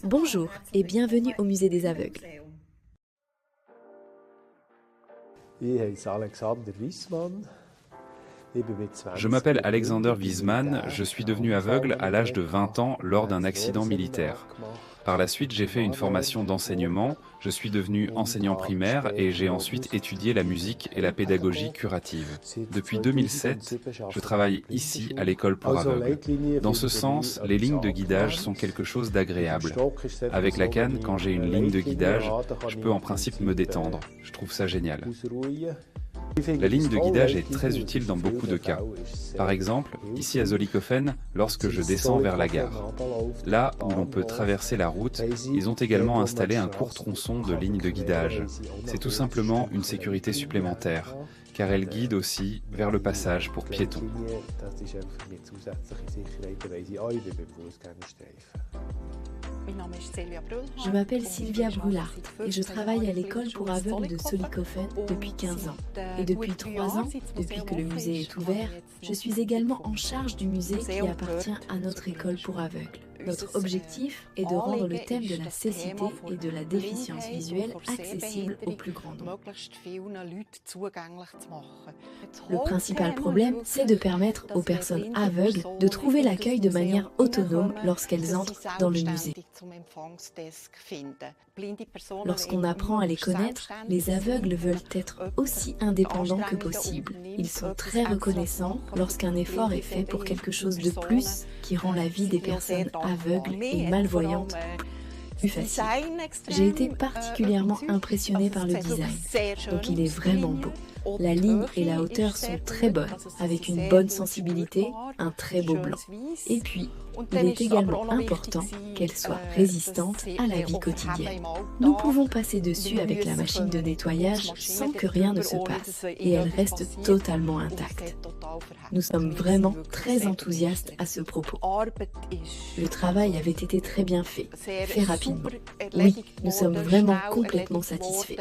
Bonjour et bienvenue au Musée des Aveugles. Je m'appelle Alexander Wiesmann, je suis devenu aveugle à l'âge de 20 ans lors d'un accident militaire. Par la suite, j'ai fait une formation d'enseignement, je suis devenu enseignant primaire et j'ai ensuite étudié la musique et la pédagogie curative. Depuis 2007, je travaille ici à l'école pour aveugles. Dans ce sens, les lignes de guidage sont quelque chose d'agréable. Avec la canne, quand j'ai une ligne de guidage, je peux en principe me détendre. Je trouve ça génial. La ligne de guidage est très utile dans beaucoup de cas. Par exemple, ici à Zollikofen, lorsque je descends vers la gare. Là où l'on peut traverser la route, ils ont également installé un court tronçon de ligne de guidage. C'est tout simplement une sécurité supplémentaire, car elle guide aussi vers le passage pour piétons. Je m'appelle Sylvia Brulart et je travaille à l'école pour aveugles de Zollikofen depuis 15 ans. Et depuis 3 ans, depuis que le musée est ouvert, je suis également en charge du musée qui appartient à notre école pour aveugles. Notre objectif est de rendre le thème de la cécité et de la déficience visuelle accessible au plus grand nombre. Le principal problème, c'est de permettre aux personnes aveugles de trouver l'accueil de manière autonome lorsqu'elles entrent dans le musée. Lorsqu'on apprend à les connaître, les aveugles veulent être aussi indépendants que possible. Ils sont très reconnaissants lorsqu'un effort est fait pour quelque chose de plus qui rend la vie des personnes aveugles et malvoyantes plus facile. J'ai été particulièrement impressionnée par le design, donc il est vraiment beau. La ligne et la hauteur sont très bonnes, avec une bonne sensibilité, un très beau blanc. Et puis, il est également important qu'elle soit résistante à la vie quotidienne. Nous pouvons passer dessus avec la machine de nettoyage sans que rien ne se passe, et elle reste totalement intacte. Nous sommes vraiment très enthousiastes à ce propos. Le travail avait été très bien fait rapidement. Oui, nous sommes vraiment complètement satisfaits.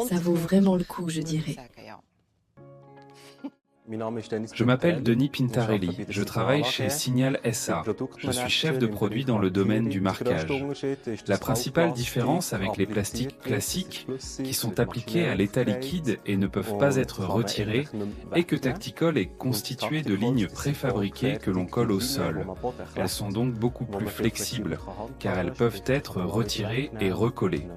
Ça vaut vraiment le coup, je dirais. Je m'appelle Denis Pintarelli, je travaille chez Signal SA. Je suis chef de produit dans le domaine du marquage. La principale différence avec les plastiques classiques, qui sont appliqués à l'état liquide et ne peuvent pas être retirés, est que Tacticol est constitué de lignes préfabriquées que l'on colle au sol. Elles sont donc beaucoup plus flexibles, car elles peuvent être retirées et recollées.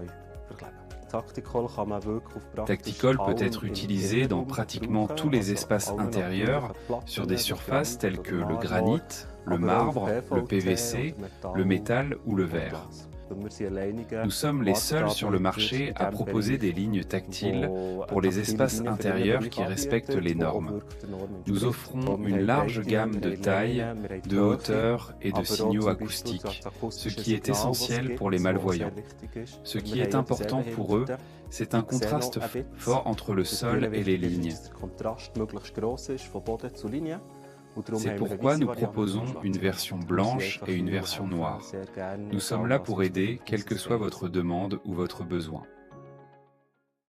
Tacticol peut être utilisé dans pratiquement tous les espaces intérieurs, sur des surfaces telles que le granit, le marbre, le PVC, le métal ou le verre. Nous sommes les seuls sur le marché à proposer des lignes tactiles pour les espaces intérieurs qui respectent les normes. Nous offrons une large gamme de tailles, de hauteurs et de signaux acoustiques, ce qui est essentiel pour les malvoyants. Ce qui est important pour eux, c'est un contraste fort entre le sol et les lignes. C'est pourquoi nous proposons une version blanche et une version noire. Nous sommes là pour aider, quelle que soit votre demande ou votre besoin.